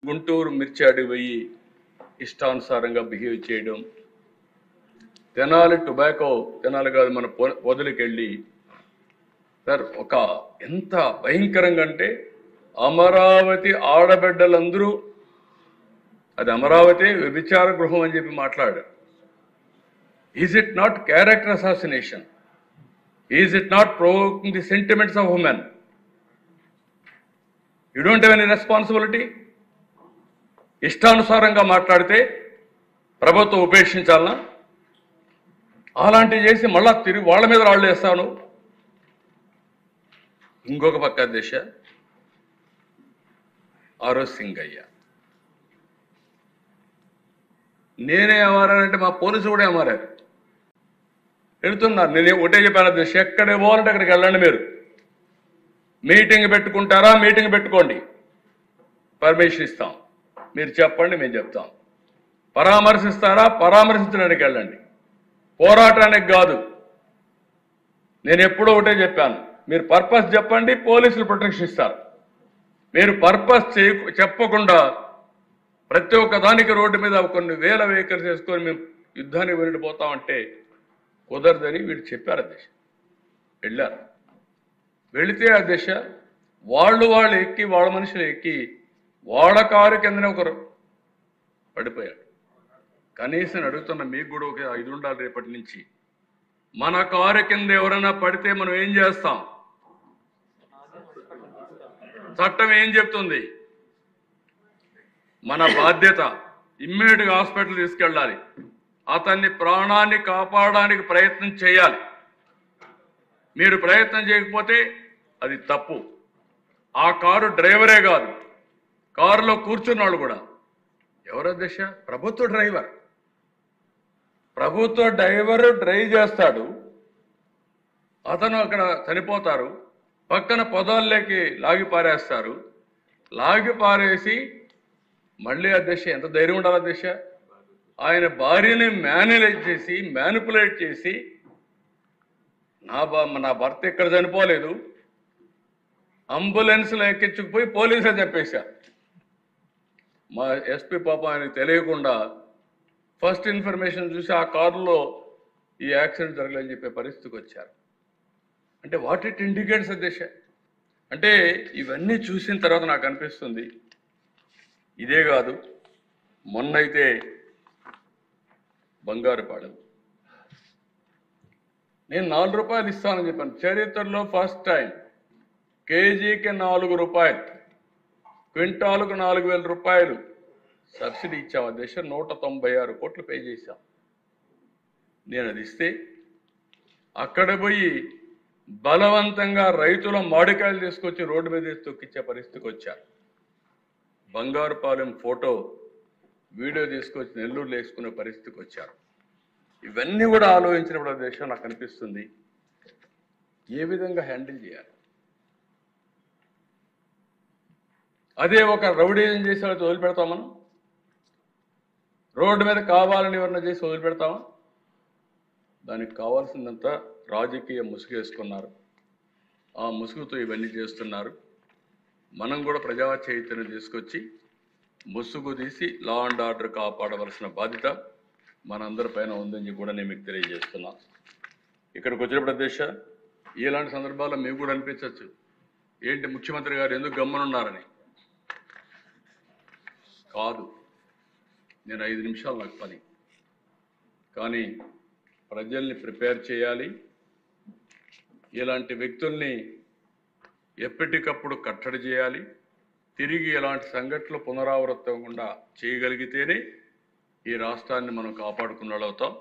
గుంటూరు మిర్చి అడిగి ఇష్టానుసారంగా బిహేవ్ చేయడం, తెనాలి టొబాకో తెనాలి కాదు మన పొదలకి వెళ్ళి సార్ ఒక ఎంత భయంకరంగా అంటే అమరావతి ఆడబిడ్డలందరూ అది అమరావతి వ్యభిచార గృహం అని చెప్పి మాట్లాడారు. Is it not character assassination? Is it not provoking the sentiments of women? You don't have any responsibility. ఇష్టానుసారంగా మాట్లాడితే ప్రభుత్వం ఉపేక్షించాలనా? అలాంటివి చేసి మళ్ళా తిరిగి వాళ్ళ మీద రాళ్ళు వేస్తాను. ఇంకొక పక్క దిశ ఆరోజ్ సింగయ్య, నేనే ఏమారానంటే మా పోలీసులు కూడా ఏమారారు. వెళుతున్నారు. నేను ఒకటే చెప్పాను దిశ, ఎక్కడికి పోవాలంటే అక్కడికి వెళ్ళండి. మీరు మీటింగ్ పెట్టుకుంటారా? మీటింగ్ పెట్టుకోండి, పర్మిషన్ ఇస్తాం. మీరు చెప్పండి, మేము చెప్తాం. పరామర్శిస్తారా? పరామర్శించడానికి వెళ్ళండి, పోరాటానికి కాదు. నేను ఎప్పుడో ఒకటే చెప్పాను, మీరు పర్పస్ చెప్పండి, పోలీసులు ప్రొటెక్షన్ ఇస్తారు. మీరు పర్పస్ చెప్పకుండా ప్రతి ఒక్క దానికి రోడ్డు మీద కొన్ని వేల వెహికల్స్ వేసుకొని మేము యుద్ధానికి వెళ్ళిపోతామంటే కుదరదని వీళ్ళు చెప్పారు. అధ్యక్ష వెళ్ళారు. వెళితే అధ్యక్ష వాళ్ళు ఎక్కి వాళ్ళ మనుషులు ఎక్కి వాళ్ళ కారు కిందనే ఒకరు పడిపోయాడు. కనీసం అడుగుతున్న మీకు కూడా ఒక 5 ఉండాలి రేపటి నుంచి. మన కారు కింద ఎవరైనా పడితే మనం ఏం చేస్తాం? చట్టం ఏం చెప్తుంది? మన బాధ్యత ఇమ్మీడియట్గా హాస్పిటల్ తీసుకెళ్ళాలి. అతన్ని ప్రాణాన్ని కాపాడడానికి ప్రయత్నం చేయాలి. మీరు ప్రయత్నం చేయకపోతే అది తప్పు. ఆ కారు డ్రైవరే కాదు, కారులో కూర్చున్నాడు కూడా ఎవరు అధ్యక్ష? ప్రభుత్వ డ్రైవర్. ప్రభుత్వ డ్రైవర్ డ్రైవ్ చేస్తాడు, అతను అక్కడ చనిపోతారు. పక్కన పొదాల్లోకి లాగి పారేస్తారు. లాగి పారేసి మళ్ళీ అధ్యక్ష ఎంత ధైర్యం ఉండాలి అధ్యక్ష? ఆయన భార్యని మ్యానిపులేట్ చేసి నా భర్త ఇక్కడ చనిపోలేదు, అంబులెన్స్లో ఎక్కించుకుపోయి పోలీసులు చెప్పేశారు. మా ఎస్పీ పాపం ఆయనకు తెలియకుండా ఫస్ట్ ఇన్ఫర్మేషన్ చూసి ఆ కారులో ఈ యాక్సిడెంట్ జరగలేదని చెప్పే పరిస్థితికి వచ్చారు. అంటే వాట్ ఇట్ ఇండికేట్స్ అధ్యక్ష? అంటే ఇవన్నీ చూసిన తర్వాత నాకు అనిపిస్తుంది, ఇదే కాదు మొన్నైతే బంగారుపాలెం నేను 4 రూపాయలు ఇస్తానని చెప్పాను. చరిత్రలో ఫస్ట్ టైం కేజీకి 4 రూపాయలు, క్వింటాలకు 4,000 రూపాయలు సబ్సిడీ ఇచ్చాం అధ్యక్ష. 196 కోట్లు పే చేశాం. నేను అది ఇస్తే అక్కడ పోయి బలవంతంగా రైతుల మామిడికాయలు తీసుకొచ్చి రోడ్డు మీద తొక్కిచ్చే పరిస్థితికి వచ్చారు. బంగారుపాలెం ఫోటో వీడియో తీసుకొచ్చి నెల్లూరులో వేసుకునే పరిస్థితికి వచ్చారు. ఇవన్నీ కూడా ఆలోచించినప్పుడు అధ్యక్ష నాకు అనిపిస్తుంది, ఏ విధంగా హ్యాండిల్ చేయాలి? అదే ఒక రౌడీజం చేసే వాళ్ళతో వదిలిపెడతాం మనం? రోడ్డు మీద కావాలని ఎవరన్నా చేసి వదిలిపెడతామా? దానికి కావాల్సిందంతా రాజకీయ ముసుగేసుకున్నారు. ఆ ముసుగుతో ఇవన్నీ చేస్తున్నారు. మనం కూడా ప్రజా చైతన్యం తీసుకొచ్చి ముసుగు తీసి లా అండ్ ఆర్డర్ కాపాడవలసిన బాధ్యత మనందరిపైన ఉందని కూడా నేను మీకు తెలియజేస్తున్నా. ఇక్కడికి వచ్చినప్పుడు అధ్యక్ష ఇలాంటి సందర్భాల్లో మీకు కూడా అనిపించవచ్చు, ఏంటి ముఖ్యమంత్రి గారు ఎందుకు గమ్మునున్నారని. కాదు, నేను 5 నిమిషాలు నాకు పని, కానీ ప్రజల్ని ప్రిపేర్ చేయాలి. ఇలాంటి వ్యక్తుల్ని ఎప్పటికప్పుడు కట్టడి చేయాలి. తిరిగి ఇలాంటి సంఘటనలు పునరావృతం చేయగలిగితేనే ఈ రాష్ట్రాన్ని మనం కాపాడుకున్న వాళ్ళవుతాం.